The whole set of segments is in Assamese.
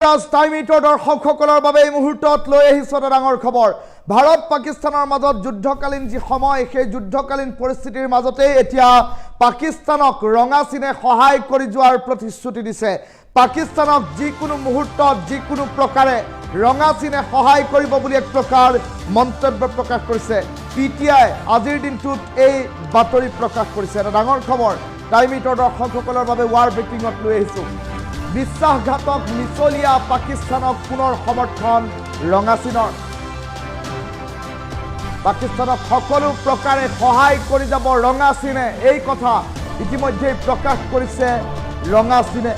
টাইমিটৰ দৰ্শকসকলৰ বাবে এই মুহূৰ্তত লৈ আহিছো এটা ডাঙৰ খবৰ। ভাৰত পাকিস্তানৰ মাজত যুদ্ধকালীন যি সময়, সেই যুদ্ধকালীন পৰিস্থিতিৰ মাজতে এতিয়া পাকিস্তানক ৰঙা চীনে সহায় কৰি যোৱাৰ প্ৰতিশ্ৰুতি দিছে। পাকিস্তানক যিকোনো মুহূৰ্তত যিকোনো প্ৰকাৰে ৰঙা চীনে সহায় কৰিব বুলি এক প্ৰকাৰ মন্তব্য প্ৰকাশ কৰিছে। পিটিআই আজিৰ দিনটোত এই বাতৰি প্ৰকাশ কৰিছে। এটা ডাঙৰ খবৰ টাইমিটৰ দৰ্শকসকলৰ বাবে ৱাৰ ব্ৰেকিঙত লৈ আহিছো। বিশ্বাসঘাতক মিছলীয়া পাকিস্তানক পুনৰ সমৰ্থন ৰঙা চীনৰ। পাকিস্তানক সকলো প্ৰকাৰে সহায় কৰি যাব ৰঙা চীনে, এই কথা ইতিমধ্যে প্ৰকাশ কৰিছে ৰঙা চীনে।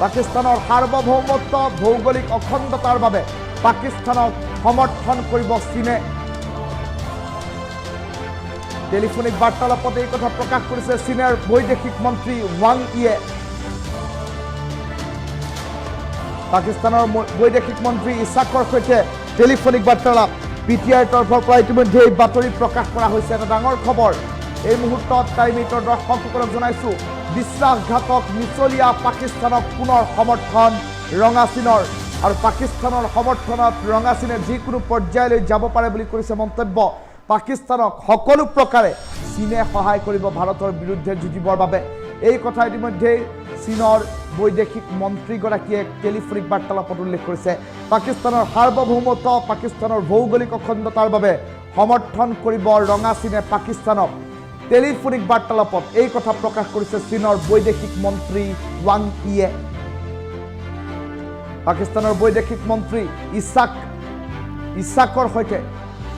পাকিস্তানৰ সাৰ্বভৌমত্ব ভৌগোলিক অখণ্ডতাৰ বাবে পাকিস্তানক সমৰ্থন কৰিব চীনে। টেলিফোনিক বাৰ্তালাপত এই কথা প্ৰকাশ কৰিছে চীনৰ বৈদেশিক মন্ত্ৰী ৱাং ইয়ে। পাকিস্তানৰ বৈদেশিক মন্ত্ৰী ইছাকৰ সৈতে টেলিফোনিক বাৰ্তালাপ। পিটিআইৰ তৰফৰ পৰা ইতিমধ্যে এই বাতৰি প্ৰকাশ কৰা হৈছে। এটা ডাঙৰ খবৰ এই মুহূৰ্তত টাইমিটৰ দৰ্শকসকলক জনাইছো, বিশ্বাসঘাতক মিছলীয়া পাকিস্তানক পুনৰ সমৰ্থন ৰঙা চীনৰ। আৰু পাকিস্তানৰ সমৰ্থনত ৰঙা চীনে যিকোনো পৰ্যায়লৈ যাব পাৰে বুলি কৰিছে মন্তব্য। পাকিস্তানক সকলো প্ৰকাৰে চীনে সহায় কৰিব ভাৰতৰ বিৰুদ্ধে যুঁজিবৰ বাবে, এই কথা ইতিমধ্যে চীনৰ বৈদেশিক মন্ত্ৰীগৰাকীয়ে টেলিফোনিক বাৰ্তালাপত উল্লেখ কৰিছে। পাকিস্তানৰ সাৰ্বভৌমত্ব, পাকিস্তানৰ ভৌগোলিক অখণ্ডতাৰ বাবে সমৰ্থন কৰিব ৰঙা চীনে পাকিস্তানক। টেলিফোনিক বাৰ্তালাপত এই কথা প্ৰকাশ কৰিছে চীনৰ বৈদেশিক মন্ত্ৰী ৱাং ইয়ে। পাকিস্তানৰ বৈদেশিক মন্ত্ৰী ইছাকৰ সৈতে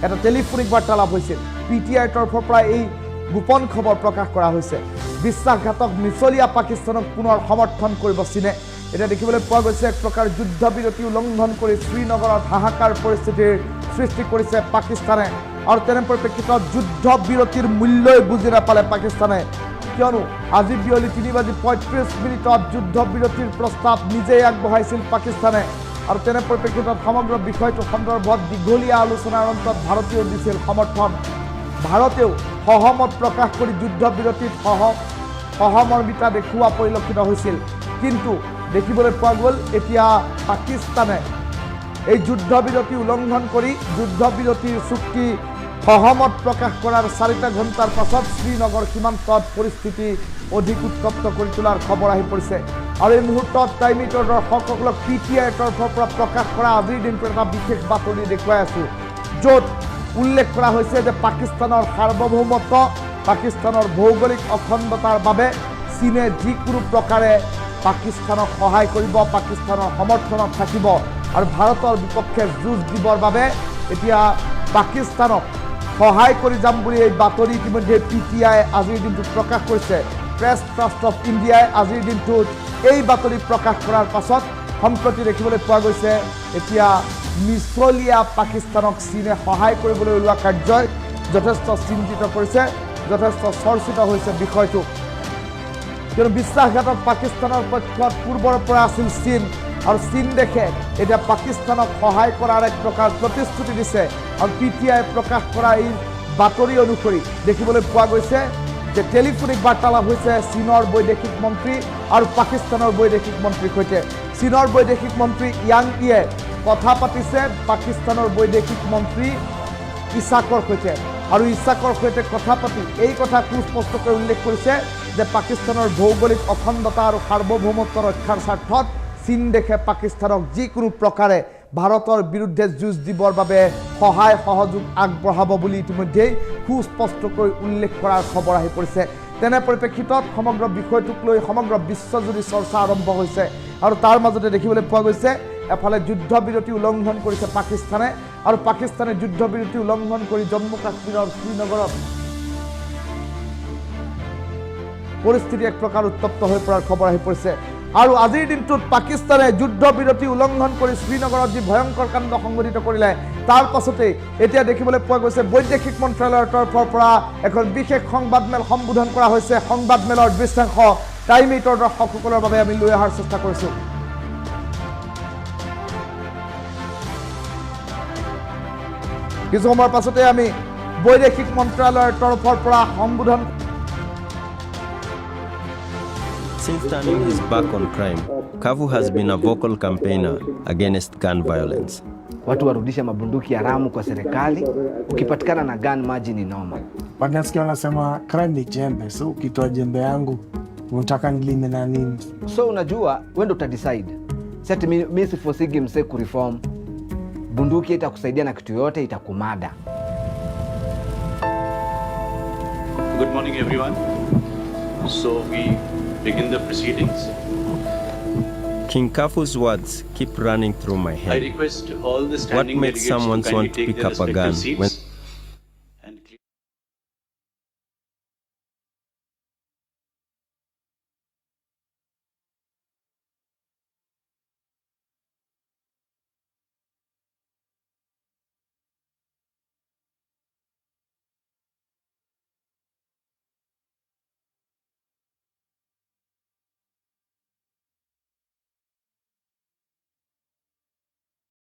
এটা টেলিফোনিক বাৰ্তালাপ হৈছিল। পিটিআইৰ তৰফৰ পৰা এই গোপন খবৰ প্ৰকাশ কৰা হৈছে। বিশ্বাসঘাতক মিছলীয়া পাকিস্তানক পুনৰ সমৰ্থন কৰিব চীনে। এতিয়া দেখিবলৈ পোৱা গৈছে এক প্ৰকাৰ যুদ্ধবিৰতি উলংঘন কৰি শ্ৰীনগৰত হাহাকাৰ পৰিস্থিতিৰ সৃষ্টি কৰিছে পাকিস্তানে। আৰু তেনে পৰিপ্ৰেক্ষিতত যুদ্ধবিৰতিৰ মূল্যই বুজি নাপালে পাকিস্তানে, কিয়নো আজি বিয়লি 3:35 যুদ্ধবিৰতিৰ প্ৰস্তাৱ নিজেই আগবঢ়াইছিল পাকিস্তানে। আৰু তেনে পৰিপ্ৰেক্ষিতত সমগ্ৰ বিষয়টো সন্দৰ্ভত দীঘলীয়া আলোচনাৰ অন্তত ভাৰতেও দিছিল সমৰ্থন। ভাৰতেও সহমত প্ৰকাশ কৰি যুদ্ধবিৰতিত সহমৰ্মিতা দেখুওৱা পৰিলক্ষিত হৈছিল। কিন্তু দেখিবলৈ পোৱা গ'ল এতিয়া পাকিস্তানে এই যুদ্ধবিৰতি উলংঘন কৰি যুদ্ধবিৰতিৰ চুক্তি সহমত প্ৰকাশ কৰাৰ 4টা ঘণ্টাৰ পাছত শ্ৰীনগৰ সীমান্তত পৰিস্থিতি অধিক উত্তপ্ত কৰি তোলাৰ খবৰ আহি পৰিছে। আৰু এই মুহূৰ্তত টাইমিটৰ দৰ্শকসকলক পিটিআইৰ তৰফৰ পৰা প্ৰকাশ কৰা আজিৰ দিনটোৰ এটা বিশেষ বাতৰি দেখুৱাই আছোঁ, য'ত উল্লেখ কৰা হৈছে যে পাকিস্তানৰ সাৰ্বভৌমত্ব, পাকিস্তানৰ ভৌগোলিক অখণ্ডতাৰ বাবে চীনে যিকোনো প্ৰকাৰে পাকিস্তানক সহায় কৰিব, পাকিস্তানৰ সমৰ্থনত থাকিব। আৰু ভাৰতৰ বিপক্ষে যুঁজ দিবৰ বাবে এতিয়া পাকিস্তানক সহায় কৰি যাম বুলি এই বাতৰি ইতিমধ্যে পিটিআই আজিৰ দিনটোত প্ৰকাশ কৰিছে। প্ৰেছ ট্ৰাষ্ট অফ ইণ্ডিয়াই আজিৰ দিনটোত এই বাতৰি প্ৰকাশ কৰাৰ পাছত সম্প্ৰতি দেখিবলৈ পোৱা গৈছে এতিয়া মিছলীয়া পাকিস্তানক চীনে সহায় কৰিবলৈ ওলোৱা কাৰ্যই যথেষ্ট চিন্তিত কৰিছে, যথেষ্ট চৰ্চিত হৈছে বিষয়টো। কিয়নো বিশ্বাসঘাতক পাকিস্তানৰ পক্ষত পূৰ্বৰ পৰা আছিল চীন, আৰু চীন দেশে এতিয়া পাকিস্তানক সহায় কৰাৰ এক প্ৰকাৰ প্ৰতিশ্ৰুতি দিছে। আৰু পিটিআই প্ৰকাশ কৰা এই বাতৰি অনুসৰি দেখিবলৈ পোৱা গৈছে যে টেলিফোনিক বাৰ্তালাপ হৈছে চীনৰ বৈদেশিক মন্ত্ৰী আৰু পাকিস্তানৰ বৈদেশিক মন্ত্ৰীৰ সৈতে। চীনৰ বৈদেশিক মন্ত্ৰী ৱাং ইয়ে কথা পাতিছে পাকিস্তানৰ বৈদেশিক মন্ত্ৰী ইছাকৰ সৈতে। আৰু ইছাকৰ সৈতে কথা পাতি এই কথা সুস্পষ্টকৈ উল্লেখ কৰিছে যে পাকিস্তানৰ ভৌগোলিক অখণ্ডতা আৰু সাৰ্বভৌমত্ব ৰক্ষাৰ স্বাৰ্থত চীন দেশে পাকিস্তানক যিকোনো প্ৰকাৰে ভাৰতৰ বিৰুদ্ধে যুঁজ দিবৰ বাবে সহায় সহযোগ আগবঢ়াব বুলি ইতিমধ্যেই সুস্পষ্টকৈ উল্লেখ কৰাৰ খবৰ আহি পৰিছে। তেনে পৰিপ্ৰেক্ষিতত সমগ্ৰ বিষয়টোক লৈ সমগ্ৰ বিশ্বজুৰি চৰ্চা আৰম্ভ হৈছে। আৰু তাৰ মাজতে দেখিবলৈ পোৱা গৈছে এফালে যুদ্ধবিৰতি উলংঘন কৰিছে পাকিস্তানে, আৰু পাকিস্তানে যুদ্ধবিৰতি উলংঘন কৰি জম্মু কাশ্মীৰৰ শ্ৰীনগৰত পৰিস্থিতি এক প্ৰকাৰ উত্তপ্ত হৈ পৰাৰ খবৰ আহি পৰিছে। আৰু আজিৰ দিনটোত পাকিস্তানে যুদ্ধবিৰতি উলংঘন কৰি শ্ৰীনগৰত যি ভয়ংকৰ কাণ্ড সংঘটিত কৰিলে, তাৰ পাছতেই এতিয়া দেখিবলৈ পোৱা গৈছে বৈদেশিক মন্ত্ৰালয়ৰ তৰফৰ পৰা এখন বিশেষ সংবাদমেল সম্বোধন কৰা হৈছে। সংবাদমেলৰ দৃশ্যাংশ টাইমিটৰ দৰ্শকসকলৰ বাবে আমি লৈ অহাৰ চেষ্টা কৰিছোঁ। কিছু সময়ৰ পাছতে আমি বৈদেশিক মন্ত্ৰালয়ৰ তৰফৰ পৰা সম্বোধন Since turning his back on crime, Kavu has been a vocal campaigner against gun violence. Watu warudisha mabunduki haramu kwa serikali, ukipatikana na gun maji ni noma. Nasikia wanasema crime ni jembe, so ukitoa jembe yangu unataka nilime na nini? So unajua, wewe ndo utadecide. Sasa mimi sifosigi mse kureform. Bunduki itakusaidia na kitu yote, itakumada. Good morning, everyone. So we begin the proceedings. King Kafu's words keep running through my I head. request all the What standing makes delegates someone to kindly want to take pick their up a gun respective when seats.